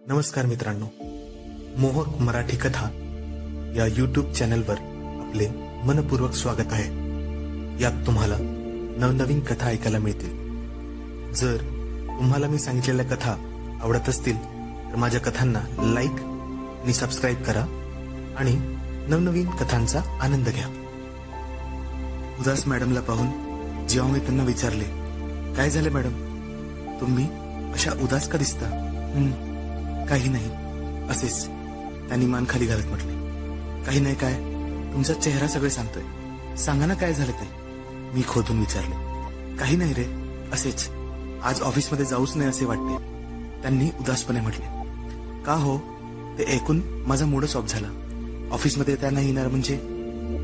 नमस्कार मित्रांनो, मोहक मराठी कथा या यूट्यूब चॅनलवर आपले मनपूर्वक स्वागत आहे। यात तुम्हाला नवनवीन कथा ऐकायला मिळतील। जर तुम्हाला मी सांगितलेल्या कथा आवडत असतील तर माझ्या कथांना लाईक आणि सबस्क्राईब करा आणि नवनवीन कथांचा आनंद घ्या। उदास मॅडमला पाहून जेव्हा मी त्यांना विचारले, काय झाले मॅडम, तुम्ही अशा उदास का दिसता? काही नाही, असेच, त्यांनी मान खाली घालत म्हटले। काही नाही काय, तुमचा चेहरा सगळे सांगतोय, सांगा ना काय झालं ते, मी खोदून विचारले। काही नाही रे, असेच, आज ऑफिसमध्ये जाऊच नाही असे वाटते, त्यांनी उदासपणे म्हटले। का हो? ते ऐकून माझा मूडच ऑफ झाला। ऑफिसमध्ये त्या नाही येणार म्हणजे?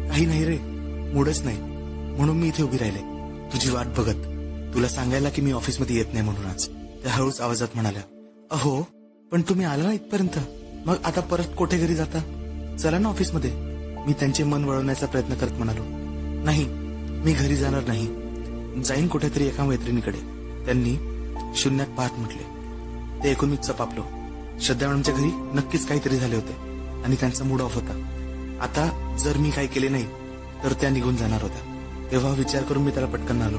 काही नाही रे, मूडच नाही, म्हणून मी इथे उभी राहिले तुझी वाट बघत, तुला सांगायला की मी ऑफिसमध्ये येत नाही म्हणून आज। त्या हळूच आवाजात म्हणाल्या, अहो पण तुम्ही आला ना इथपर्यंत, मग आता परत कोठे घरी जाता? चला ना ऑफिसमध्ये। मी त्यांचे मन वळवण्याचा प्रयत्न करत म्हणालो, नाही मी घरी जाणार नाही, जाईन कुठेतरी एका मैत्रिणीकडे, त्यांनी शून्यात पाहत म्हटले। ते ऐकून मी चपापलो। श्रद्धा मॅडमच्या घरी नक्कीच काहीतरी झाले होते आणि त्यांचा मूड ऑफ होता। आता जर मी काही केले नाही तर त्या निघून जाणार होत्या। तेव्हा विचार करून मी त्याला पटकन आलो,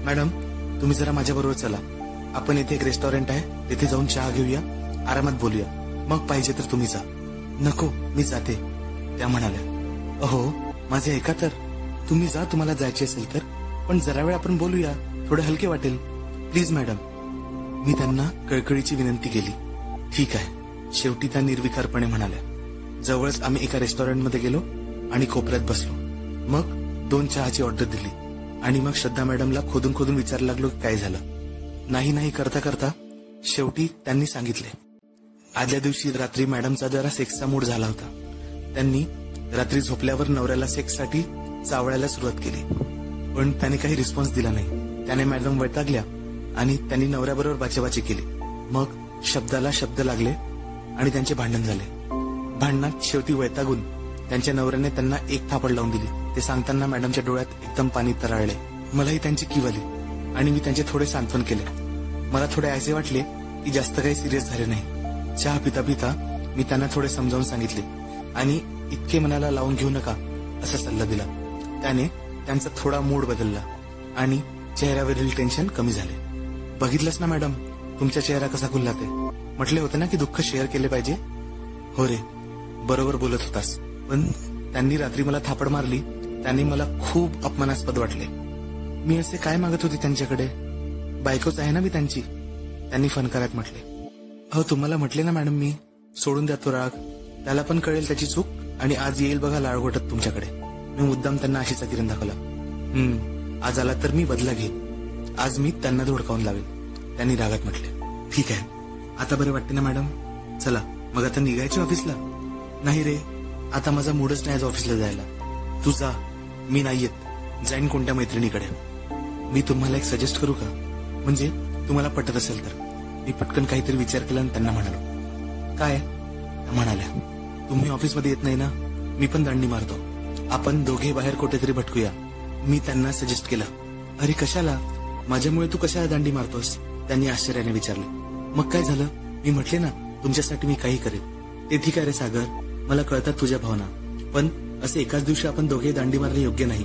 मॅडम तुम्ही जरा माझ्याबरोबर चला, आपण इथे एक रेस्टॉरंट आहे, तिथे जाऊन चहा घेऊया, आरामात बोलूया, मग पाहिजे तर तुम्ही जा। नको मी जाते, त्या म्हणाल्या। अहो माझे ऐका तर, तुम्ही जा तुम्हाला जायचे असेल तर, पण जरा वेळ आपण बोलूया, थोडे हलके वाटेल, प्लीज मॅडम। मी त्यांना कळकळीची विनंती केली। ठीक आहे, शेवटी त्या निर्विकारपणे म्हणाल्या। जवळच आम्ही एका रेस्टॉरंटमध्ये गेलो आणि कोपऱ्यात बसलो। मग 2 चहाची ऑर्डर दिली आणि मग श्रद्धा मॅडमला खोदून खोदून विचारायला लागलो की काय झालं। नाही करता करता शेवटी त्यांनी सांगितले, आदल्या दिवशी रात्री मॅडमचा जरा सेक्सचा मूड झाला होता। त्यांनी रात्री झोपल्यावर नवऱ्याला सेक्ससाठी चावळायला सुरुवात केली, पण त्याने काही रिस्पॉन्स दिला नाही। त्याने मॅडम वैतागल्या आणि त्यांनी नवऱ्याबरोबर बाचेबाची केली। मग शब्दाला शब्द लागले आणि त्यांचे भांडण झाले। भांडणात शेवटी वैतागून त्यांच्या नवऱ्याने त्यांना एक थापड लावून दिली। ते सांगताना मॅडमच्या डोळ्यात एकदम पाणी तरळले। मलाही त्यांची कीव आली आणि मी त्यांचे थोडे सांत्वन केले। मला थोडे असे वाटले की जास्त काही सिरियस झाले नाही। चहा पिता पिता मी त्यांना थोडे समजावून सांगितले आणि इतके मनाला लावून घेऊ नका असा सल्ला दिला। त्याने त्यांचा थोडा मूड बदलला आणि चेहऱ्यावरील टेन्शन कमी झाले। बघितलंच ना मॅडम, तुमचा चेहरा कसा खुलला ते, म्हटले होते ना की दुःख शेअर केले पाहिजे। हो रे, बरोबर बोलत होतास, पण त्यांनी रात्री मला थापड मारली, त्यांनी मला खूप अपमानास्पद वाटले। मी असे काय मागत होते त्यांच्याकडे, बायकोच आहे ना मी त्यांची, त्यांनी फनकारत म्हटले। अहो तुम्हाला म्हटले ना मॅडम मी, सोडून द्या तो राग, त्याला पण कळेल त्याची चूक आणि आज येईल बघा लाळगोटत तुमच्याकडे। मी मुद्दाम त्यांना आशेचा किरण दाखवला। आज आला तर मी बदला घेईन, आज मी त्यांना धोडकावून लावेल, त्यांनी रागात म्हटले। ठीक आहे, आता बरे वाटते ना मॅडम? चला मग आता निघायचे ऑफिसला? नाही रे, आता माझा मूडच नाही आज ऑफिसला जायला। तू जा, मी नाही येत, जाईन कोणत्या मैत्रिणीकडे। मी तुम्हाला एक सजेस्ट करू का, म्हणजे तुम्हाला पटत असेल तर? मी पटकन काहीतरी विचार केला आणि त्यांना म्हणालो, काय? म्हणाल्या, तुम्ही ऑफिसमध्ये येत नाही ना, मी पण दांडी मारतो, आपण दोघे बाहेर कुठेतरी भटकूया। मी त्यांना सजेस्ट केलं। अरे कशाला, माझ्यामुळे तू कशाला दांडी मारतोस, त्यांनी आश्चर्याने विचारले। मग काय झालं? मी म्हटले ना तुमच्यासाठी मी काही करेन। ते ठीक आहे रे सागर, मला कळतात तुझ्या भावना, पण असे एकाच दिवशी आपण दोघे दांडी मारणे योग्य नाही,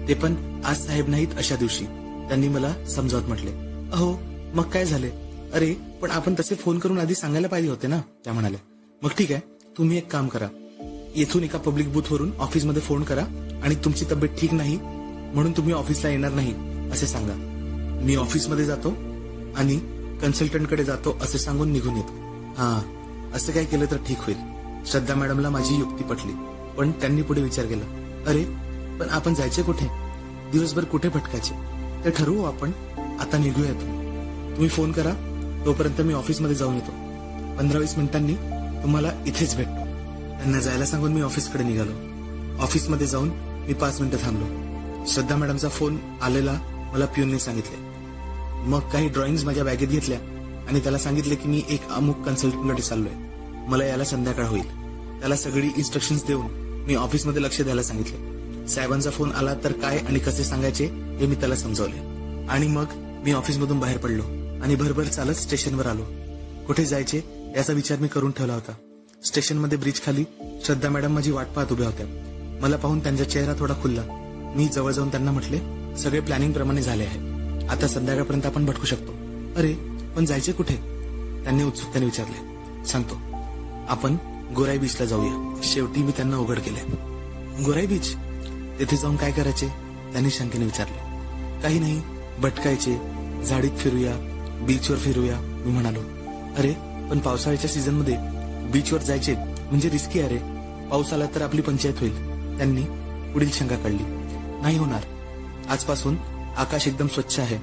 ते पण आज साहेब नाहीत अशा दिवशी, त्यांनी मला समजावत म्हटले। अहो मग काय झाले? अरे पण आपण तसे फोन करून आधी सांगायला पाहिजे होते ना, त्या म्हणाल्या। मग ठीक आहे, तुम्ही एक काम करा, येथून एका पब्लिक बूथ वरून ऑफिसमध्ये फोन करा आणि तुमची तब्येत ठीक नाही म्हणून तुम्ही ऑफिसला येणार नाही असे सांगा। मी ऑफिसमध्ये जातो आणि कन्सल्टंटकडे जातो असे सांगून निघून येतो। हा, असं काय केलं तर ठीक होईल। श्रद्धा मॅडमला माझी युक्ती पटली, पण त्यांनी पुढे विचार केला, अरे पण आपण जायचे कुठे, दिवसभर कुठे भटकायचे, ते ठरवू आपण, आता निघूया इथून। तुम्ही फोन करा, तोपर्यंत मी ऑफिसमध्ये जाऊन येतो, 15-20 मिनिटांनी तुम्हाला इथेच भेटतो। त्यांना जायला सांगून मी ऑफिसकडे निघालो। ऑफिसमध्ये जाऊन मी 5 मिनिटं थांबलो। श्रद्धा मॅडमचा फोन आलेला मला पिऊनने सांगितले। मग काही ड्रॉइंग्स माझ्या बॅगेत घेतल्या आणि त्याला सांगितले की मी एक अमुक कन्सल्टंटकडे चाललोय, मला याला संध्याकाळ होईल। त्याला सगळी इन्स्ट्रक्शन्स देऊन मी ऑफिसमध्ये लक्ष द्यायला सांगितले। साहेबांचा फोन आला तर काय आणि कसे सांगायचे हे मी त्याला समजावले आणि मग मी ऑफिसमधून बाहेर पडलो आणि भरभर चालत स्टेशनवर आलो। कुठे जायचे याचा विचार मी करून ठेवला होता. स्टेशनमध्ये ब्रिज खाली श्रद्धा मॅडम माझी वाट पाहत उभ्या होत्या. मला पाहून त्यांचा चेहरा थोडा खुलला. मी जवळ जाऊन त्यांना म्हटले, सगळे प्लॅनिंग प्रमाणे झाले आहे, आता संध्याकाळपर्यंत आपण भटकू शकतो. अरे पण जायचे कुठे? त्यांनी उत्सुकतेने विचारले. सांगतो, आपण गोराई बीचला जाऊया. शेवटी मी त्यांना उघड केले. गोराई बीच? तेथे जाऊन काय करायचे? त्यांनी शंकेने विचारले. काही नाही, भटकायचे, झाडीत फिरूया, बीचवर फिरूया. मी म्हणालो, अरे पण पावसाळ्याच्या सीझन मध्ये बीचवर जायचे म्हणजे रिस्की आहे रे. पाऊस आला तर आपली पंचायत होईल. त्यांनी पुढील शंका काढली. नाही होणार. आजपासून आकाश एकदम स्वच्छ आहे,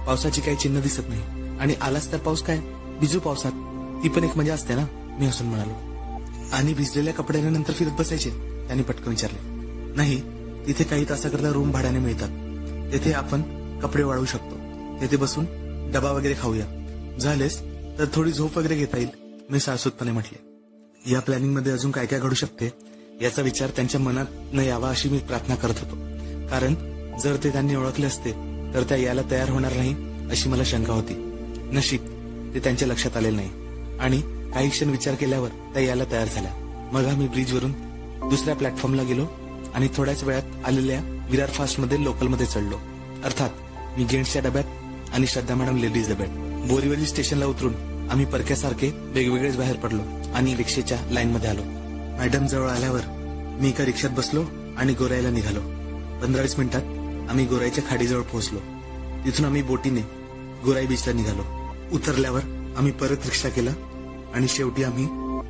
पावसाची काही चिन्ह दिसत नाही. आणि आलाच तर पाऊस काय, भिजू पावसात, ती पण एक मजा असते ना. मी हसून म्हणालो. आणि भिजलेल्या कपड्यानंतर फिरत बसायचे? त्यांनी पटकन विचारले. नाही, तिथे काही तासाकरता रूम भाड्याने मिळतात. तेथे आपण कपडे वाळवू शकतो. तेथे बसून डबा वगैरे खाऊया. झालेस तर थोडी झोप वगैरे घेता येईल, मी साळसूतपणे म्हटले. या प्लॅनिंग मध्ये अजून काय काय घडू शकते याचा विचार त्यांच्या मनात न यावा अशी मी प्रार्थना करत होतो. कारण जर ते त्यांनी ओळखले असते तर त्या यायला तयार होणार नाही अशी मला शंका होती. नशीब ते त्यांच्या लक्षात आलेलं नाही आणि काही क्षण विचार केल्यावर त्या यायला तयार झाल्या. मग आम्ही ब्रिजवरून दुसऱ्या प्लॅटफॉर्मला गेलो आणि थोड्याच वेळात आलेल्या विरार फास्ट मध्ये लोकलमध्ये चढलो. अर्थात मी जेंट्सच्या डब्यात आणि श्रद्धा मॅडम लेडीज डब्यात. बोरीवली स्टेशनला उतरून आम्ही परक्यासारखे वेगवेगळेच बाहेर पडलो आणि रिक्षेच्या लाईन मध्ये आलो. मॅडम जवळ आल्यावर मी एका रिक्षात बसलो आणि गोराईला निघालो. 15-20 मिनिटात आम्ही गोराईच्या खाडीजवळ पोहोचलो. तिथून आम्ही बोटीने गोराई बीचला निघालो. उतरल्यावर आम्ही परत रिक्षा केला आणि शेवटी आम्ही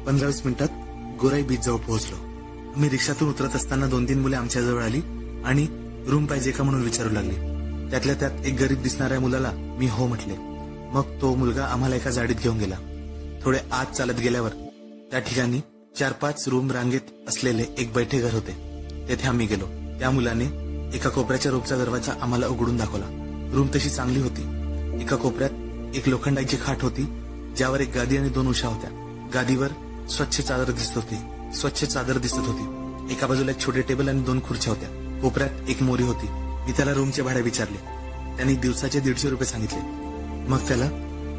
15-20 मिनिटात गोराई बीच जवळ पोहोचलो. मी रिक्षातून उतरत असताना 2-3 मुले आमच्या जवळ आली आणि रूम पाहिजे का म्हणून विचारू लागली. त्यातल्या त्यात एक गरीब दिसणाऱ्या मुलाला मी हो म्हटले. मग तो मुलगा आम्हाला एका जाडीत घेऊन गेला. थोडे आत चालत गेल्यावर त्या ठिकाणी 4-5 रूम रांगेत असलेले एक बैठे घर होते. तेथे आम्ही गेलो. त्या मुलाने एका कोपऱ्याच्या रूमचा दरवाजा आम्हाला उघडून दाखवला. रूम तशी चांगली होती. एका कोपऱ्यात एक लोखंडाची खाट होती, ज्यावर एक गादी आणि 2 उशा होत्या. गादीवर स्वच्छ चादर दिसत होती. एका बाजूला एक छोटे टेबल आणि 2 खुर्च्या होत्या. कोपऱ्यात एक मोरी होती. मी त्याला रूमचे भाडे विचारले. त्यांनी दिवसाचे 150 रुपये सांगितले. मग त्याला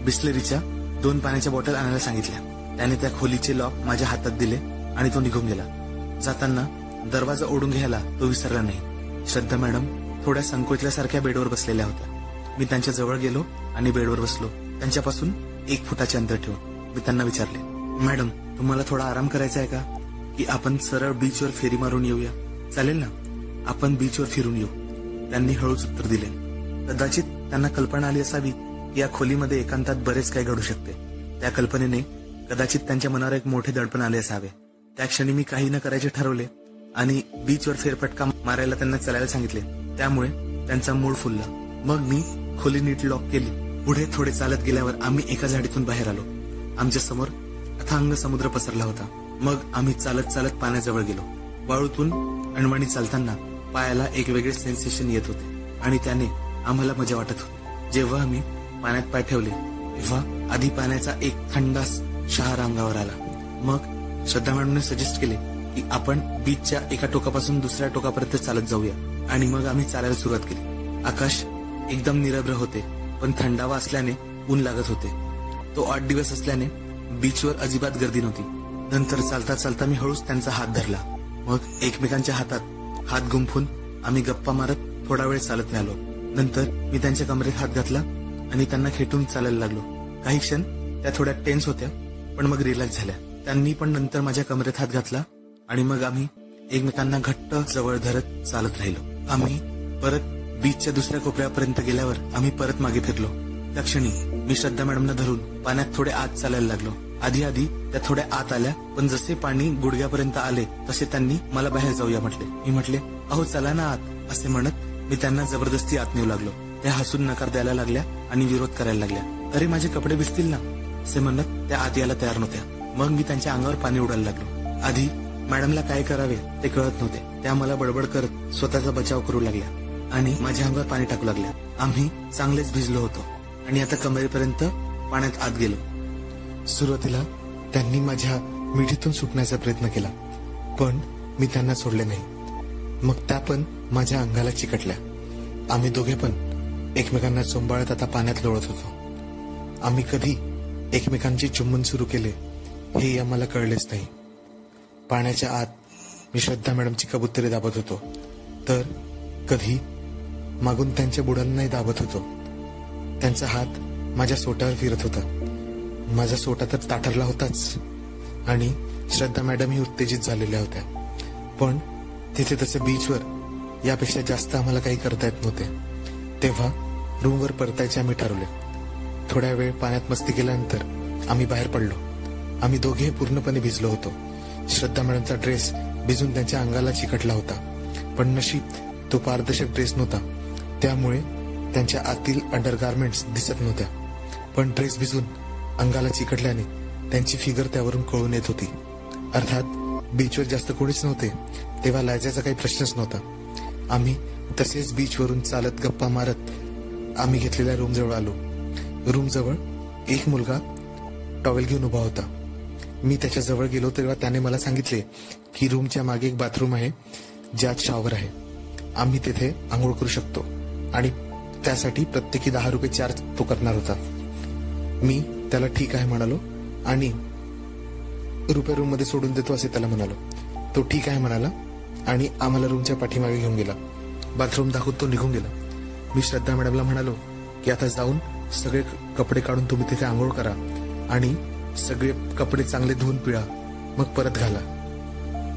बिस्लरीच्या 2 पाण्याच्या बॉटल आणायला सांगितल्या. त्याने त्या खोलीचे लॉक माझ्या हातात दिले आणि तो निघून गेला. जाताना दरवाजा ओढून घ्यायला तो विसरला नाही. श्रद्धा मॅडम थोड्या संकोचल्यासारख्या बेडवर बसलेल्या होत्या. मी त्यांच्या जवळ गेलो आणि बेडवर बसलो. त्यांच्यापासून 1 फुटाचे अंतर ठेवून मी त्यांना विचारले, मॅडम तुम्हाला थोडा आराम करायचा आहे का, की आपण सरळ बीचवर फेरी मारून येऊया? चालेल ना, आपण बीचवर फिरून येऊ. त्यांनी हळूच उत्तर दिले. कदाचित त्यांना कल्पना आली असावी की या खोलीमध्ये एकांतात बरेच काही घडू शकते. त्या कल्पनेने कदाचित त्यांच्या मनावर एक मोठे दडपण आले असावे. त्या क्षणी मी काही न करायचे ठरवले आणि बीचवर फेरफटका मारायला त्यांना चालायला सांगितले. त्यामुळे त्यांचा मूड फुलला. मग मी खोली नीट लॉक केली. पुढे थोडे चालत गेल्यावर आम्ही एका झाडीतून बाहेर आलो. आमच्या समोर अथांग समुद्र पसरला होता. मग आम्ही चालत चालत पाण्याजवळ गेलो. वाळूतून अणवणी चालताना पायाला एक वेगळे सेन्सेशन येत होते आणि त्याने आम्हाला मजा वाटत होती. जेव्हा आम्ही पाण्यात पाय ठेवले तेव्हा आधी पाण्याचा एक थंडास शहार अंगावर आला. मग श्रद्धा मॅडमने सजेस्ट केले की आपण बीचच्या एका टोकापासून दुसऱ्या टोकापर्यंत चालत जाऊया आणि मग आम्ही चालायला सुरुवात केली. आकाश एकदम निरभ्र होते, पण थंडावा असल्याने ऊन लागत होते. तो 8 दिवस असल्याने बीचवर अजिबात गर्दी नव्हती. नंतर चालता चालता मी हळूच त्यांचा हात धरला. मग एकमेकांच्या हातात हात गुंफून आम्ही गप्पा मारत थोडा वेळ चालत आलो. नंतर मी त्यांच्या कमरेत हात घातला आणि त्यांना खेटून चालायला लागलो. काही क्षण त्या थोड्या टेन्स होत्या, पण मग रिलॅक्स झाल्या. त्यांनी पण नंतर माझ्या कमरेत हात घातला आणि मग आम्ही एकमेकांना घट्ट जवळ धरत चालत राहिलो. आम्ही परत बीचच्या दुसऱ्या कोपऱ्यापर्यंत गेल्यावर आम्ही परत मागे फिरलो. त्या क्षणी मी श्रद्धा मॅडमना धरून पाण्यात थोडे आत चालायला लागलो. आधी त्या थोड्या आत आल्या, पण जसे पाणी गुडघ्यापर्यंत आले तसे त्यांनी मला बाहेर जाऊया म्हटले. मी म्हटले, अहो चला ना आत, असे म्हणत मी त्यांना जबरदस्ती आत नेऊ लागलो. त्या हसून नकार द्यायला लागल्या आणि विरोध करायला लागल्या. अरे माझे कपडे भिजतील ना, असे म्हणत त्या आत यायला तयार नव्हत्या. मग मी त्यांच्या अंगावर पाणी उडायला लागलो. आधी मॅडमला काय करावे ते कळत नव्हते. त्या मला बडबड करत स्वतःचा बचाव करू लागल्या आणि माझ्या अंगावर पाणी टाकू लागल्या. आम्ही चांगलेच भिजलो होतो आणि आता कमरेपर्यंत पाण्यात आत गेलो. सुरुवातीला त्यांनी माझ्या मिठीतून सुटण्याचा प्रयत्न केला, पण मी त्यांना सोडले नाही. मग त्या पण माझ्या अंगाला चिकटल्या. आम्ही दोघे पण एकमेकांना चोंबाळत आता पाण्यात लोळत होतो. आम्ही कधी एकमेकांचे चुंबन सुरू केले हे आम्हाला कळलेच नाही. पाण्याच्या आत मी श्रद्धा मॅडमची कबुतरे दाबत होतो, तर कधी मागून त्यांच्या बुडांनाही दाबत होतो. त्यांचा हात माझ्या सोट्यावर फिरत होता. माझा सोटा तर ताठरला होताच आणि श्रद्धा मॅडमही उत्तेजित झालेल्या होत्या. पण तिथे तसे बीचवर यापेक्षा जास्त आम्हाला काही करता येत नव्हते. तेव्हा रूमवर परतायचे आम्ही ठरवले. थोड्या वेळ पाण्यात मस्ती केल्यानंतर आम्ही बाहेर पडलो. आम्ही दोघे पूर्णपणे भिजलो होतो. श्रद्धा मॅडमचा ड्रेस भिजून त्यांच्या अंगाला चिकटला होता, पण नशीब तो पारदर्शक ड्रेस नव्हता, त्यामुळे त्यांच्या आतील अंडरगार्मेंट्स दिसत नव्हत्या. पण ड्रेस भिजून अंगाला चिकटल्याने त्यांची फिगर त्यावरून कळून येत होती. अर्थात बीचवर जास्त कोणीच नव्हते, तेव्हा लाजायचा काही प्रश्नच नव्हता. आम्ही तसेच बीचवरून चालत गप्पा मारत आम्ही घेतलेल्या रूमजवळ आलो. रूमजवळ एक मुलगा टॉवेल घेऊन उभा होता. मी त्याच्या जवळ गेलो तेव्हा त्याने मला सांगितले की रूमच्या मागे एक बाथरूम आहे ज्यात शॉवर आहे. आम्ही तिथे आंघोळ करू शकतो आणि त्यासाठी प्रत्येकी 10 रुपये चार्ज तो करणार होता. मी त्याला ठीक आहे म्हणालो आणि रुपये रूम मध्ये सोडून देतो असे त्याला म्हणालो. तो ठीक आहे म्हणाला आणि आम्हाला रूमच्या पाठीमागे घेऊन गेला. बाथरूम दाखवून तो निघून गेला. मी श्रद्धा मॅडमला म्हणालो की आता जाऊन सगळे कपडे काढून तुम्ही तिथे आंघोळ करा आणि सगळे कपडे चांगले धुवून पिळा, मग परत घाला.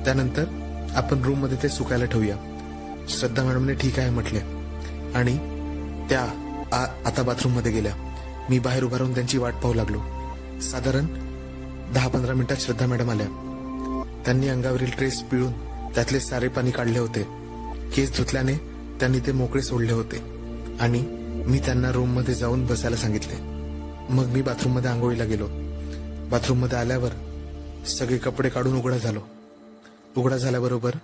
त्यानंतर आपण रूम मध्ये ते सुकायला ठेवूया. श्रद्धा मॅडमने ठीक आहे म्हटले आणि त्या आता बाथरूम मध्ये गेल्या. मी बाहेर उभा राहून त्यांची वाट पाहू लागलो. साधारण 10-15 मिनिटात श्रद्धा मॅडम आल्या. त्यांनी अंगावरील ड्रेस पिळून त्यातले सारे पाणी काढले होते. केस धुतल्याने त्यांनी ते मोकळे सोडले होते आणि मी त्यांना रूम मध्ये जाऊन बसायला सांगितले. मग मी बाथरूम मध्ये आंघोळीला गेलो. बाथरूम मध्ये आल्यावर सगळे कपडे काढून उघडा झालो. उघडा झाल्याबरोबर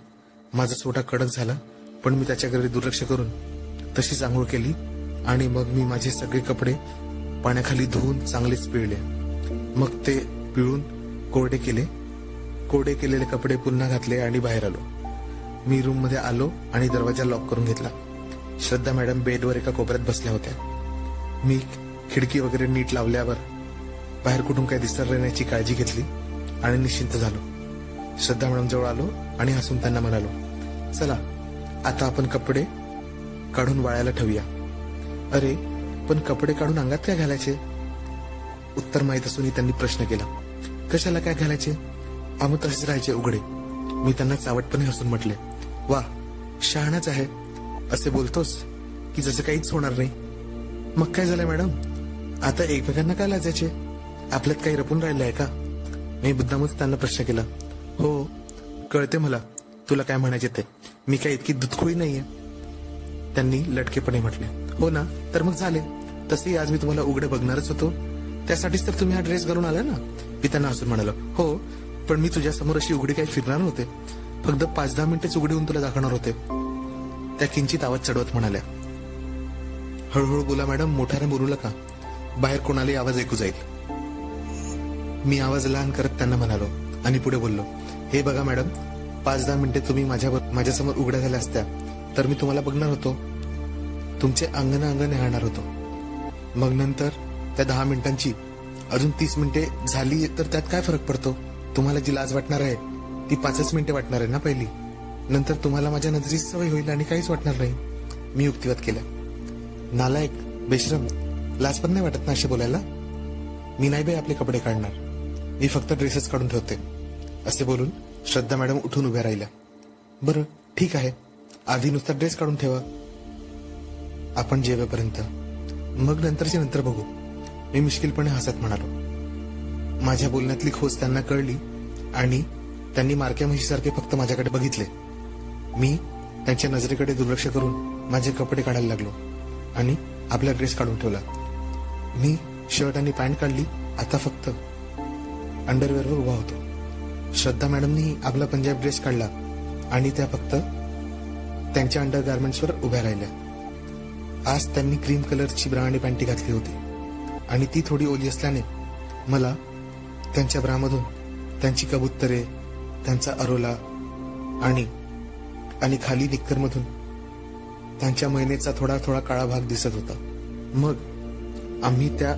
माझा सोटा कडक झाला, पण मी त्याच्याकडे दुर्लक्ष करून तशीच आंघोळ केली आणि मग मी माझे सगळे कपडे पाण्याखाली धुवून चांगलेच पिळले. मग ते पिळून कोरडे केले. कोरडे केलेले कपडे पुन्हा घातले आणि बाहेर आलो. मी रूम मध्ये आलो आणि दरवाजा लॉक करून घेतला. श्रद्धा मॅडम बेडवर एका कोपऱ्यात बसल्या होत्या. मी खिडकी वगैरे नीट लावल्यावर बाहेर कुठून काही दिसणार राहण्याची काळजी घेतली आणि निश्चिंत झालो. श्रद्धा मॅडम जवळ आलो आणि हसून त्यांना म्हणालो, चला आता आपण कपडे काढून वाळायला ठेवूया. अरे पण कपडे काढून अंगात काय घालायचे? उत्तर माहीत असूनही त्यांनी प्रश्न केला. कशाला काय घालायचे? आम्ही तसेच राहायचे उघडे. मी त्यांना चावटपणे हसून म्हटले, वा शहाणाच आहे, असे बोलतोस की जसं काहीच होणार नाही. मग काय झालं मॅडम, आता एकमेकांना काय लाजायचे? आपल्यात काही रपून राहिलं आहे का? मी मुद्दामच त्यांना प्रश्न केला. हो कळते मला तुला काय म्हणायचे ते, मी काय इतकी दुधखोळी नाहीये. त्यांनी लटकेपणे म्हटले, हो ना तर मग झाले. तसेही आज मी तुम्हाला उघडे बघणारच होतो, त्यासाठीच तर तुम्ही हा ड्रेस घालून आला ना. मी त्यांना हसून म्हणालो, हो पण मी तुझ्या समोर अशी उघडी काही फिरणार नव्हते, फक्त 5-10 मिनिटेच उघडी होऊन तुला दाखवणार होते. त्या किंचित आवाज चढवत म्हणाल्या, हळूहळू बोला मॅडम, मोठ्याने बोलू नका, बाहेर कोणालाही आवाज ऐकू जाईल. मी आवाज लहान करत त्यांना म्हणालो आणि पुढे बोललो, हे बघा मॅडम, 5-10 मिनिटे तुम्ही माझ्यासमोर उघड्या झाल्या असत्या तर मी तुम्हाला बघणार होतो, तुमचे अंगण निहाळणार होतो. मग नंतर त्या 10 मिनिटांची अजून 30 मिनिटे झाली तर त्यात काय फरक पडतो? तुम्हाला जी लाज वाटणार आहे ती 5च मिनिटे वाटणार आहे ना पहिली, नंतर तुम्हाला माझ्या नजरेची सवय होईल आणि काहीच वाटणार नाही. मी युक्तिवाद केला. नालायक, बेशरम, लाज पण नाही वाटत ना असे बोलायला? मी नाही बाई आपले कपडे काढणार, मी फक्त ड्रेसेस काढून ठेवते, असे बोलून श्रद्धा मॅडम उठून उभ्या राहिल्या. बरं ठीक आहे, आधी नुसता ड्रेस काढून ठेवा आपण जेवेपर्यंत, मग नंतरचे नंतर बघू. मी मुश्किलपणे हसत म्हणालो. माझ्या बोलण्यातली खोच त्यांना कळली आणि त्यांनी मारक्या म्हशीसारखे फक्त माझ्याकडे बघितले. मी त्यांच्या नजरेकडे दुर्लक्ष करून माझे कपडे काढायला लागलो आणि आपला ड्रेस काढून ठेवला. मी शर्ट आणि पॅन्ट काढली, आता फक्त अंडरवेअरवर उभा होतो. श्रद्धा मॅडमनी आपला पंजाब ड्रेस काढला आणि त्या फक्त त्यांच्या अंडर गार्मेंट्सवर उभ्या राहिल्या. आज त्यांनी क्रीम कलरची ब्रा आणि पॅन्टी घातली होती आणि ती थोडी ओली असल्याने मला त्यांच्या ब्रामधून त्यांची कबुतरे, त्यांचा अरोला आणि खाली निक्करमधून त्यांच्या महिनेचा थोडा थोडा काळा भाग दिसत होता. मग आम्ही त्या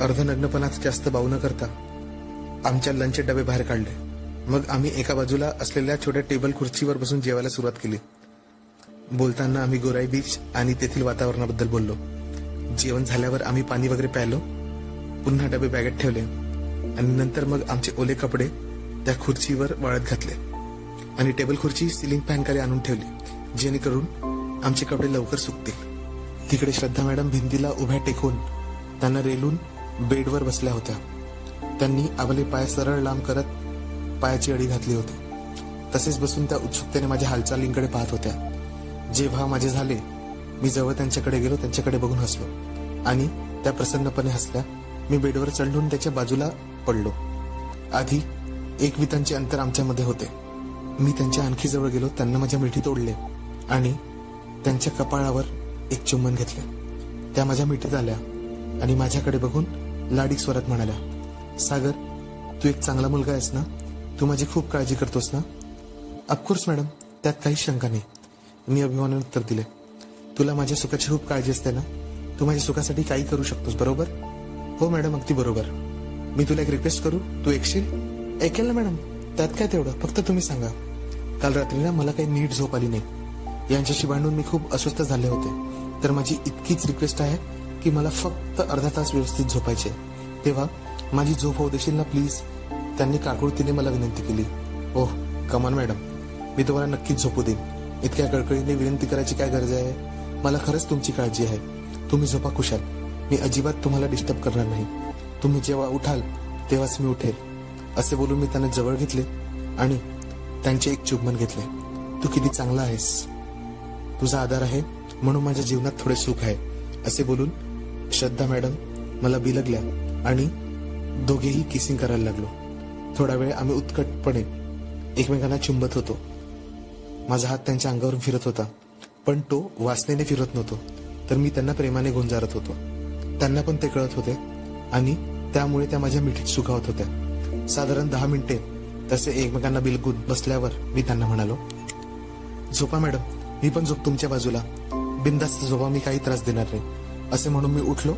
अर्धनग्नपणात जास्त बाऊ न करता आमच्या लंचचे डबे बाहेर काढले. मग आम्ही एका बाजूला असलेल्या छोट्या टेबल खुर्चीवर बसून जेवायला सुरुवात केली. बोलताना आम्ही गोराई बीच आणि तेथील वातावरणाबद्दल बोललो. जेवण झाल्यावर आम्ही पाणी वगैरे प्यायलो. पुन्हा डबे बॅगेत ठेवले आणि नंतर मग आमचे ओले कपडे त्या खुर्चीवर वाळत घातले आणि टेबल खुर्ची सिलिंग फॅन खाली आणून ठेवली, जेणेकरून आमचे कपडे लवकर सुकतील. तिकडे श्रद्धा मॅडम भिंतीला उभ्या टेकून त्यांना रेलून बेडवर बसल्या होत्या. त्यांनी आपले पाय सरळ लांब करत पायाची अडी घातली होती. तसेच बसून त्या उत्सुकतेने माझ्या हालचालींकडे पाहत होत्या. जेव्हा माझे झाले, मी जवळ त्यांच्याकडे गेलो, त्यांच्याकडे बघून हसलो आणि त्या प्रसन्नपणे हसल्या. मी बेडवर चढून त्याच्या बाजूला पडलो. आधी 1 वितांचे अंतर आमच्यामध्ये होते. मी त्यांच्या आणखी जवळ गेलो, त्यांना माझ्या मिठीत ओढले आणि त्यांच्या कपाळावर एक चुंबन घेतले. त्या माझ्या मिठीत आल्या आणि माझ्याकडे बघून लाडीक स्वरात म्हणाल्या, सागर, तू एक चांगला मुलगा आहेस ना? तू माझी खूप काळजी करतोस ना? ऑफकोर्स मॅडम, त्यात काही शंका नाही, मी अभिमानाने उत्तर दिले. तुला माझ्या सुखाची खूप काळजी असते ना? तू माझ्या सुखासाठी काही करू शकतोस, बरोबर? हो मॅडम, अगदी बरोबर. मी तुला एक रिक्वेस्ट करू, तू ऐकशील? ऐकेल ना मॅडम, त्यात काय तेवढं, फक्त तुम्ही सांगा. काल रात्री ना मला काही नीट झोप आली नाही. यांच्याशी भांडून मी खूप अस्वस्थ झाले होते. तर माझी इतकीच रिक्वेस्ट आहे की मला फक्त अर्धा तास व्यवस्थित झोपायचे. तेव्हा माझी झोप होऊ देशील ना प्लीज? त्यांनी काकुळतीने मला विनंती केली. ओह कमॉन मॅडम, मी तुम्हाला नक्कीच झोपू देईन. इतक्या कळकळीने विनंती करायची काय गरज आहे? मला खरंच तुमची काळजी आहे. तुम्ही झोपा खुशाल. मी अजिबात तुम्हाला डिस्टर्ब करणार नाही. तुम्ही जेव्हा उठाल तेव्हाच मी उठेल. असे बोलून मी त्यांना जवळ घेतले आणि त्यांचे एक चुंबन घेतले. तू किती चांगला आहेस, तुझा आधार आहे म्हणून माझ्या जीवनात थोडे सुख आहे, असे बोलून श्रद्धा मॅडम मला बिलगल्या आणि दोघेही किसिंग करायला लागलो. थोडा वेळ आम्ही उत्कटपणे एकमेकांना चुंबत होतो. माझा हात त्यांच्या अंगावरून फिरत होता, पण तो वासनेने फिरत नव्हतो, तर मी त्यांना प्रेमाने गुंजारत होतो. त्यांना पण ते कळत होते आणि त्यामुळे त्या माझ्या मिठीत सुखावत होत्या. साधारण 10 मिनिटे तसे एकमेकांना बिलगून बसल्यावर मी त्यांना म्हणालो, झोपा मॅडम, मी पण झोप तुमच्या बाजूला. बिंदास्त झोपा, मी काही त्रास देणार नाही. असे म्हणून मी उठलो.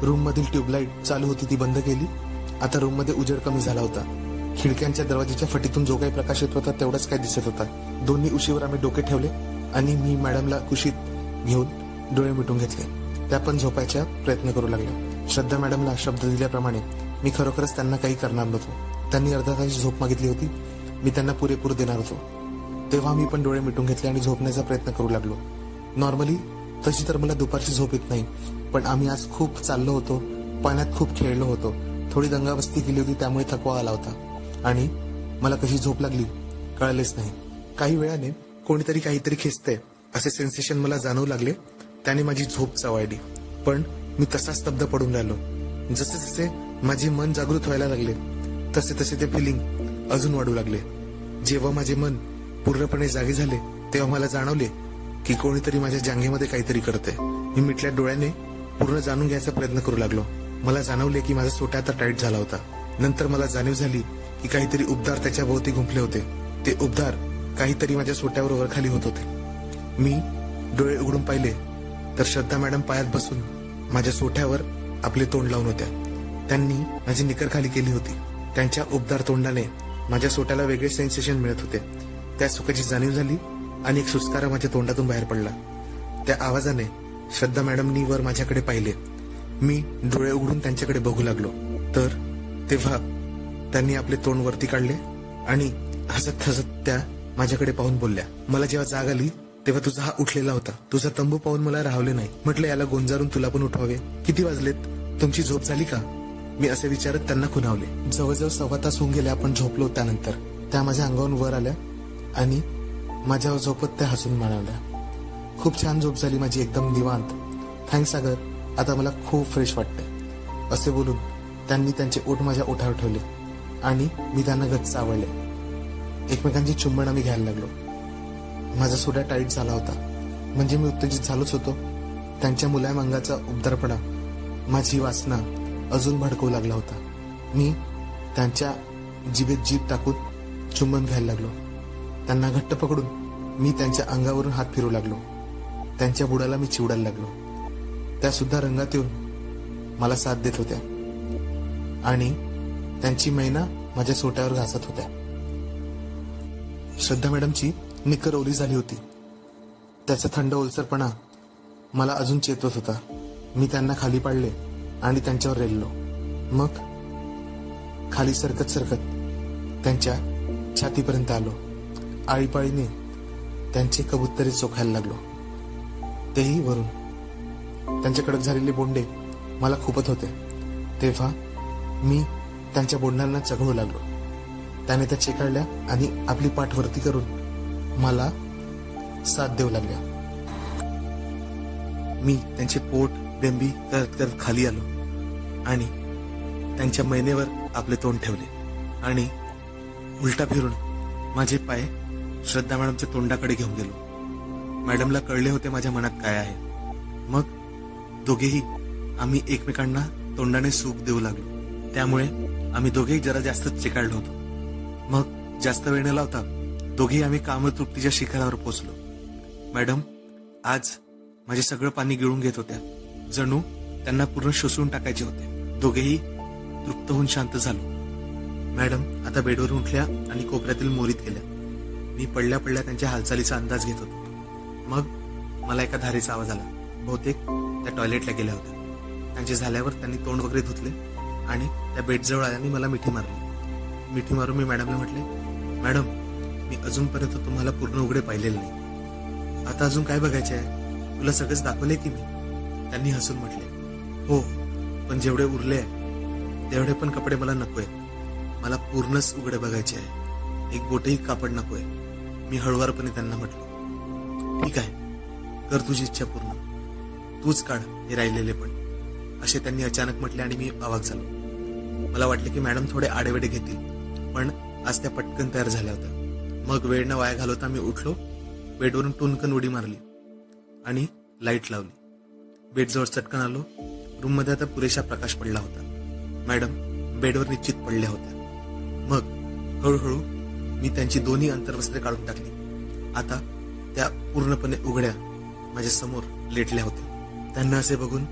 रूम मधील ट्यूबलाईट चालू होती ती बंद केली. आता रूम मध्ये उजेड कमी झाला होता. खिडक्यांच्या दरवाजाच्या फटीतून जो काही प्रकाश येत होता तेवढाच काय दिसत होता. दोन्ही उशीवर आम्ही डोके ठेवले आणि मी मॅडमला कुशीत घेऊन डोळे मिटून घेतले. त्या पण झोपायचा प्रयत्न करू लागल्या. श्रद्धा मॅडमला शब्द दिल्याप्रमाणे मी खरोखरच त्यांना काही करणार नव्हतो. त्यांनी अर्धा तास झोप मागितली होती, मी त्यांना पुरेपूर देणार होतो. तेव्हा मी पण डोळे मिटून घेतले आणि झोपण्याचा प्रयत्न करू लागलो. नॉर्मली तशी तर मला दुपारची झोप येत नाही, पण आम्ही आज खूप चाललो होतो, पाण्यात खूप खेळलो होतो, थोडी दंगामस्ती केली होती, त्यामुळे थकवा आला होता आणि मला कशी झोप लागली कळलेच नाही. काही वेळाने कोणीतरी काहीतरी खेचते असे सेन्सेशन मला जाणवू लागले. त्याने माझी झोप चवाळली, पण मी तसा स्तब्ध पडून राहिलो. जसे जसे माझे मन जागृत व्हायला लागले तसे तसे ते फिलिंग अजून वाढू लागले. जेव्हा माझे मन पूर्णपणे जागे झाले तेव्हा मला जाणवले की कोणीतरी माझ्या जांघेमध्ये काहीतरी करते. मी मिटल्या डोळ्याने पूर्ण जाणून घ्यायचा प्रयत्न करू लागलो. मला जाणवले की माझा सोटा आता टाईट झाला होता. नंतर मला जाणीव झाली की काहीतरी उबदार त्याच्या भोवती गुंफले होते. ते उबदार काहीतरी माझ्या सोट्यावर वरखाली होत होते. मी डोळे उघडून पाहिले तर श्रद्धा मॅडम पायात बसून माझ्या सोट्यावर आपले तोंड लावून होत्या. त्यांनी माझी निकर खाली केली होती. त्यांच्या उबदार तोंडाने माझ्या सोट्याला वेगळे सेन्सेशन मिळत होते. त्या सुखाची जाणीव झाली आणि एक सुस्कारा माझ्या तोंडातून बाहेर पडला. त्या आवाजाने श्रद्धा मॅडमनी वर माझ्याकडे पाहिले. मी डोळे उघडून त्यांच्याकडे बघू लागलो तर तेव्हा त्यांनी आपले तोंड वरती काढले आणि हसत हसत त्या माझ्याकडे पाहून बोलल्या, मला जेव्हा जाग आली तेव्हा तुझा हा उठलेला होता. तुझा तंबू पाहून मला राहवले नाही. म्हटलं याला गोंजारून तुला पण उठवावे. किती वाजलेत? तुमची झोप झाली का? मी असे विचारत त्यांना खुणावले. जवळजवळ 1.25 तास होऊन गेले आपण झोपलो. त्यानंतर त्या माझ्या अंगावरून वर आल्या आणि माझ्यावर झोपत त्या हसून म्हणाल्या, खूप छान झोप झाली माझी, एकदम निवांत. थँक्स सागर, आता मला खूप फ्रेश वाटते. असे बोलून त्यांनी त्यांचे ओठ माझ्या ओठावर ठेवले आणि मी त्यांना गच्च आवडले. एकमेकांची चुंबन आम्ही घ्यायला लागलो. माझा सोडा टाईट झाला होता, म्हणजे मी उत्तेजित झालोच होतो. त्यांच्या मुलायम अंगाचा उबदारपणा माझी वासना अजून भडकवू लागला होता. मी त्यांच्या जिभेत जीभ टाकून चुंबन घ्यायला लागलो. त्यांना घट्ट पकडून मी त्यांच्या अंगावरून हात फिरू लागलो. त्यांच्या बुडाला मी चिवडायला लागलो. त्या सुद्धा रंगात येऊन मला साथ देत होत्या आणि त्यांची मैना माझ्या सोट्यावर घासत होत्या. श्रद्धा मॅडमची निकर ओली झाली होती. त्याचा थंड ओलसरपणा मला अजून चेतवत होता. मी त्यांना खाली पाडले आणि त्यांच्यावर रेललो. मग खाली सरकत सरकत त्यांच्या छातीपर्यंत आलो. आळीपाळीने त्यांचे कबुतरे चोखायला लागलो, तेही वरून. त्यांचे कडक झालेले बोंडे मला खूपत होते. तेव्हा मी त्यांच्या बोंडांना चघळू लागलो. त्याने त्या चेकाळल्या आणि आपली पाठ वरती करून मला साथ देऊ लागल्या. मी त्यांचे पोट बेंबी करत करत खाली आलो आणि त्यांच्या मैनेवर आपले तोंड ठेवले आणि उलटा फिरून माझे पाय श्रद्धा मॅडमच्या तोंडाकडे घेऊन गेलो. मॅडमला कळले होते माझ्या मनात काय आहे. मग दोघेही आम्ही एकमेकांना तोंडाने सूप देऊ लागलो. त्यामुळे आम्ही दोघेही जरा जास्तच चिकाळलो होतो. मग जास्त वेळ न लावता दोघेही आम्ही कामतृप्तीच्या शिखरावर पोहोचलो. मॅडम आज माझे सगळं पाणी गिळून घेत होत्या, जणू त्यांना पूर्ण शोषून टाकायचे होते. दोघेही तृप्त होऊन शांत झालो. मॅडम आता बेडवरून उठल्या आणि कोपऱ्यातील मोरीत गेल्या. मी पडल्या पडल्या त्यांच्या हालचालीचा अंदाज घेत होतो. मग मला एका धारेचा आवाज आला. बहुतेक त्या टॉयलेटला गेल्या होत्या. त्यांचे झाल्यावर त्यांनी तोंड वगैरे धुतले आणि त्या बेडजवळ आल्याने मला मिठी मारली. मिठी मारून मी मॅडमला म्हटले, मॅडम मी अजूनपर्यंत तुम्हाला पूर्ण उघडे पाहिलेले नाही. आता अजून काय बघायचे आहे? तुला सगळंच दाखवले की मी? त्यांनी हसून म्हटले, हो, पण जेवढे उरले आहे तेवढे पण कपडे मला नकोय. मला पूर्णच उघडे बघायचे आहे. एक बोटही कापड नकोय. मी हळुवारपणे त्यांना म्हटलं, ठीक आहे, कर तुझी इच्छा पूर्ण. तूच काढ हे राहिलेले पण, असे त्यांनी अचानक म्हटले आणि मी अवाक झालो. मला वाटले की मॅडम थोडे आडेवेडे घेतील, पण आज त्या पटकन तयार झाल्या होत्या. मग वेळ न वाया घालवता मी उठलो, बेडवरून टुनकन उडी मारली आणि लाईट लावली. बेडजवळ चटकन आलो. रूममध्ये आता पुरेसा प्रकाश पडला होता. मॅडम बेडवर निश्चित पडल्या होत्या. मग हळूहळू मी त्यांची दोन्ही अंतर्वस्त्रे काढून टाकली. आता त्या पूर्णपणे उघड्या माझ्या समोर लेटल्या होत्या. त्यांना असे बघून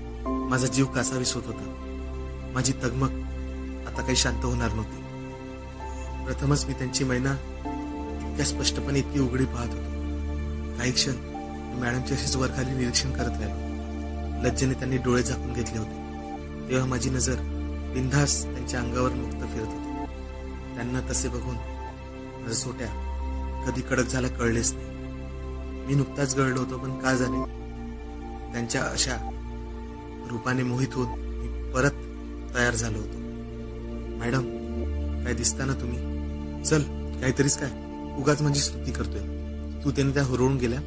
माझा जीव कासावीस होत होता. माझी तगमग आता काही शांत होणार नव्हती. प्रथमच मी त्यांची मैना इतक्या स्पष्टपणे इतकी उघडी पाहत होतो. काही क्षण मी मॅडमची अशीच वरखाली निरीक्षण करत राहिलो. लज्जेने त्यांनी डोळे झाकून घेतले होते. तेव्हा माझी नजर बिनधास्त त्यांच्या अंगावर मुक्त फिरत होती. त्यांना तसे बघून माझं सोट्या कधी कडक झाला कळलेच नाही. मी नुकताच गळलो होतो, पण का झाले त्यांच्या अशा रूपाने मोहित होऊन मी परत तयार झालो होतो. मॅडम काय दिसता ना तुम्ही? चल काहीतरीच काय, उगाच माझी स्तुती करतोय तू. त्याने त्या हुरळून गेल्या,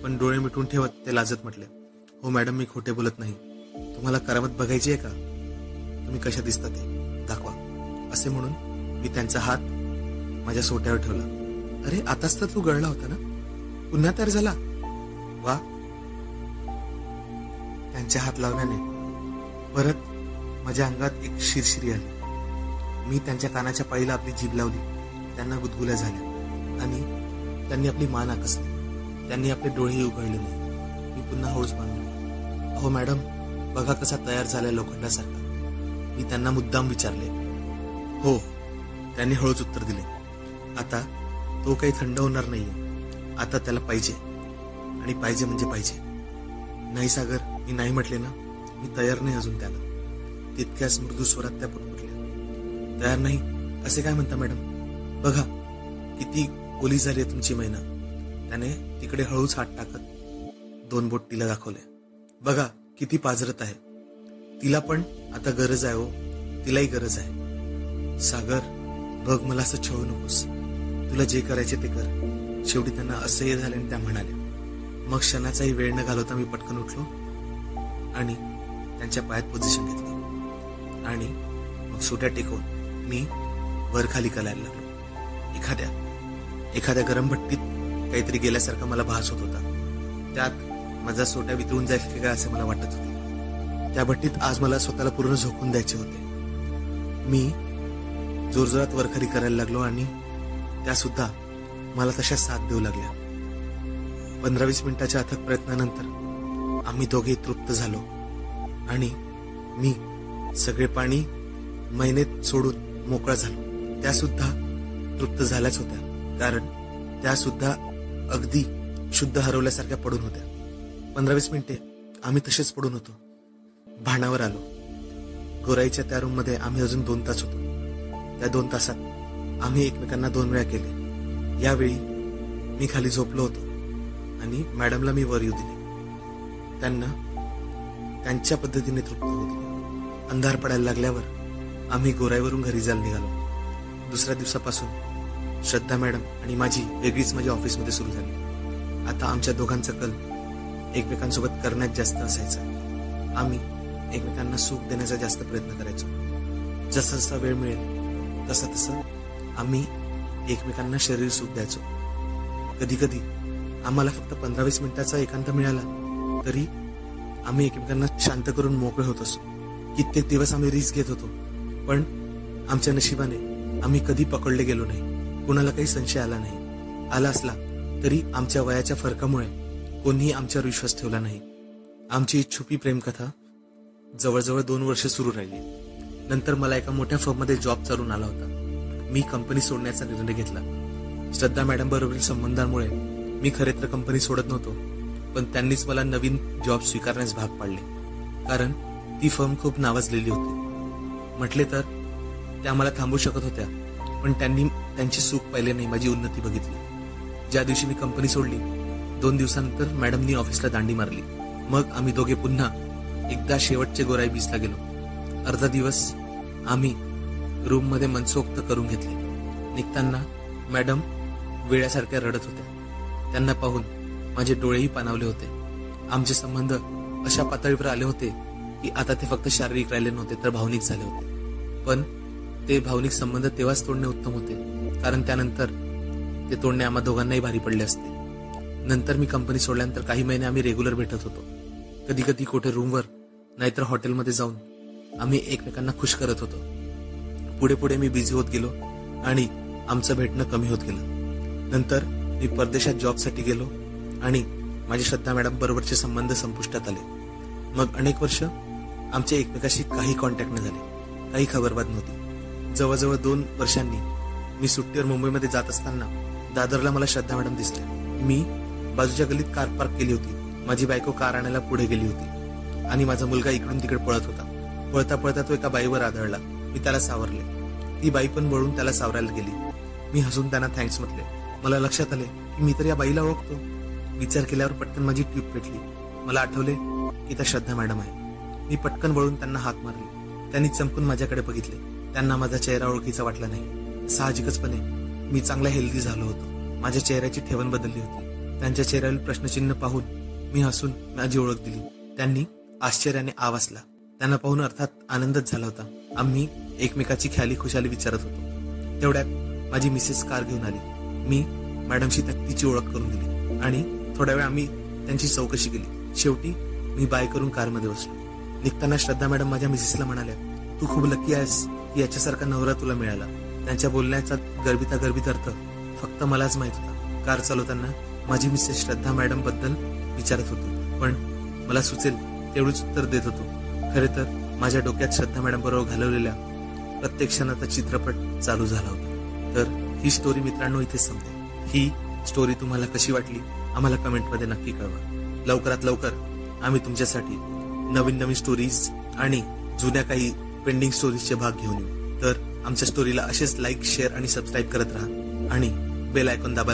पण डोळे मिटून ठेवत ते लाजत म्हटले, हो मॅडम मी खोटे बोलत नाही. तुम्हाला करामत बघायची आहे का? तुम्ही कशा दिसता ते दाखवा. असे म्हणून मी त्यांचा हात माझ्या सोट्यावर ठेवला. अरे आताच तर तू गळला होता ना, पुन्हा तयार झाला? वा. त्यांच्या हात लावल्याने परत माझ्या अंगात एक शिरशिरी आली. मी त्यांच्या कानाच्या पाळीला आपली जीभ लावली. त्यांना गुदगुल्या झाल्या आणि त्यांनी आपली मान आकसली. त्यांनी आपले डोळेही उघडले नाही. मी पुन्हा हळूच मानलो, अहो मॅडम बघा कसा तयार झालाय लोखंडासारखा. मी त्यांना मुद्दाम विचारले. हो, त्यांनी हळूच उत्तर दिले. आता तो काही थंड होणार नाहीये. आता त्याला पाहिजे, आणि पाहिजे म्हणजे पाहिजे. नाही सागर, मी नाही म्हटले ना, मी तयार नाही अजून त्याला. तितक्याच मृदू स्वरात त्या पुटपुटल्या. तयार नाही असे काय म्हणता मॅडम? बघा किती ओली झाली आहे तुमची मैना. त्याने तिकडे हळूच हात टाकत 2 बोट तिला दाखवले. बघा किती पाझरत आहे. तिला पण आता गरज आहे. हो तिलाही गरज आहे. सागर बघ, मला असं छळू नकोस. तुला जे करायचे ते कर. शेवटी त्यांना असह्य झाले आणि त्या म्हणाल्या. मग क्षणाचाही वेळ न घालवता मी पटकन उठलो आणि त्यांच्या पायात पोझिशन घेतली आणि मग सोट्या टेकवून मी वर खाली करायला लागलो. एखाद्या गरम भट्टीत काहीतरी गेल्यासारखा मला भास होत होता. त्यात माझा सोट्या वितळून जाईल की काय असे मला वाटत होते. त्या भट्टीत आज मला स्वतःला पूर्ण झोकून द्यायचे होते. मी जोरजोरात वरखाली करायला लागलो आणि त्या सुद्धा मला तशा साथ देऊ लागल्या. 15-20 मिनिटाच्या अथक प्रयत्नानंतर आम्ही दोघे तृप्त झालो आणि मी सगळे पाणी मैनेत सोडून मोकळा झालो. त्या सुद्धा तृप्त झाल्याच होत्या, कारण त्या सुद्धा अगदी शुद्ध हरवल्यासारख्या पडून होत्या. 15-20 मिनिटे आम्ही तसेच पडून होतो. भानावर आलो. गोराईच्या त्या रूममध्ये आम्ही अजून 2 तास होतो. त्या 2 तासात आम्ही एकमेकांना 2 वेळा केले. यावेळी मी खाली झोपलो होतो आणि मॅडमला मी वर येऊ दिले. त्यांना त्यांच्या पद्धतीने तृप्त होऊ दिले. अंधार पडायला लागल्यावर आम्ही गोराईवरून घरी जायला निघालो. दुसऱ्या दिवसापासून श्रद्धा मॅडम आणि माझी वेगळीच माझ्या ऑफिसमध्ये सुरू झाली. आता आमच्या दोघांचा कल एकमेकांसोबत करण्यात जास्त असायचा. आम्ही एकमेकांना सुख देण्याचा जास्त प्रयत्न करायचो. जसा जसा वेळ मिळेल तसा तसं आम्ही एकमेकांना शरीर सुख द्यायचो. कधी कधी आम्हाला फक्त 15-20 मिनिटाचा एकांत मिळाला तरी आम्ही एकमेकांना शांत करून मोकळे होत असो. कित्येक दिवस आम्ही रिस्क घेत होतो, पण आमच्या नशिबाने आम्ही कधी पकडले गेलो नाही. कुणाला काही संशय आला नाही. आला असला तरी आमच्या वयाच्या फरकामुळे कोणीही आमच्यावर विश्वास ठेवला नाही. आमची ही छुपी प्रेमकथा जवळजवळ 2 वर्ष सुरू राहिली. नंतर मला एका मोठ्या फर्ममध्ये जॉब चालून आला होता. मी कंपनी सोडण्याचा निर्णय घेतला. श्रद्धा मॅडम बरोबरील संबंधांमुळे मी खरे तर कंपनी सोडत नव्हतो, पण त्यांनीच मला नवीन जॉब स्वीकारण्यास भाग पाडले, कारण ती फर्म खूप नावाजलेली होती. म्हटले तर त्या मला थांबवू शकत होत्या, पण त्यांनी त्यांची चूक पाहिले नाही, माझी उन्नती बघितली. ज्या दिवशी मी कंपनी सोडली 2 दिवसानंतर मॅडमनी ऑफिसला दांडी मारली. मग आम्ही दोघे पुन्हा एकदा शेवटचे गोराई बीचला गेलो. अर्धा दिवस आम्ही रूममध्ये मनसोक्त करून घेतले. निघताना मॅडम वेळासारख्या रडत होत्या. त्यांना पाहून माझे डोळेही पाणावले होते. आमचे संबंध अशा पातळीवर आले होते की आता ते फक्त शारीरिक राहिले नव्हते तर भावनिक झाले होते. पण ते भावनिक संबंध तेव्हाच तोडणे उत्तम होते, कारण त्यानंतर ते तोडणे आम्हा दोघांनाही भारी पडले असते. नंतर मी कंपनी सोडल्यानंतर काही महिने आम्ही रेग्युलर भेटत होतो. कधी कधी कुठे रूमवर नाहीतर हॉटेलमध्ये जाऊन आम्ही एकमेकांना खुश करत होतो. पुढे पुढे मी बिझी होत गेलो आणि आमचं भेटणं कमी होत गेलं. नंतर मी परदेशात जॉबसाठी गेलो आणि माझी श्रद्धा मॅडम बरोबरचे संबंध संपुष्टात आले. मग अनेक वर्ष आमच्या एकमेकाशी काही कॉन्टॅक्ट न झाले, काही खबरबात नव्हती. जवळजवळ 2 वर्षांनी मी सुट्टीवर मुंबईमध्ये जात असताना दादरला मला श्रद्धा मॅडम दिसल्या. मी बाजूच्या गल्लीत कार पार्क केली होती. माझी बायको कार आणायला पुढे गेली होती आणि माझा मुलगा इकडून तिकडे पळत होता. पळता पळता तो एका बाईवर आदळला. मी त्याला सावरले. ती बाई पण वळून त्याला सावरायला गेली. मी हसून त्यांना थँक्स म्हटले. मला लक्षात आले की मी तर या बाईला ओळखतो. विचार केल्यावर पटकन माझी ट्यूब पेटली. मला आठवले की त्या श्रद्धा मॅडम आहे. मी पटकन वळून त्यांना हाक मारली. त्यांनी चमकून माझ्याकडे बघितले. त्यांना माझा चेहरा ओळखीचा वाटला नाही. साहजिकचपणे मी चांगला हेल्दी झालो होतो. माझ्या चेहऱ्याची ठेवण बदलली होती. त्यांच्या चेहऱ्यावरील प्रश्नचिन्ह पाहून मी हसून माझी ओळख दिली. त्यांनी आश्चर्याने आवाजला. त्यांना पाहून अर्थात आनंदच झाला होता. आम्ही एकमेकाची ख्याली खुशाली विचारत होतो. तेवढ्यात माझी मिसेस कार घेऊन आली. मी मॅडमशी तिची ओळख करून दिली आणि थोड्या वेळ आम्ही त्यांची चौकशी केली. शेवटी मी बाय करून कारमध्ये बसलो. निघताना श्रद्धा मॅडम माझ्या मिसेसला म्हणाल्या, तू खूप लकी आहेस की याच्यासारखा नवरा तुला मिळाला. त्यांच्या बोलण्याचा गर्भित अर्थ फक्त मलाच माहित होता. कार चालवताना माझी मिसेस श्रद्धा मॅडम बद्दल विचारत होती, पण मला सुचेल तेवढीच उत्तर देत होतो. खरे तर माझ्या डोक्यात श्रद्धा मॅडम बरोबर घालवलेल्या प्रत्येक क्षणाचा चित्रपट चालू झाला होता. तर ही स्टोरी मित्रांनो इथेच संपते. ही स्टोरी तुम्हाला कशी वाटली आम्हाला कमेंटमध्ये नक्की कळवा. लवकरात लवकर आम्ही तुमच्यासाठी नवीन स्टोरीज आणि जुन्या काही पेंडिंग स्टोरीजचे भाग घेऊन येऊ. तर आमच्या स्टोरीला असेच लाईक, शेअर आणि सबस्क्राईब करत राहा आणि बेल आयकॉन दाबा.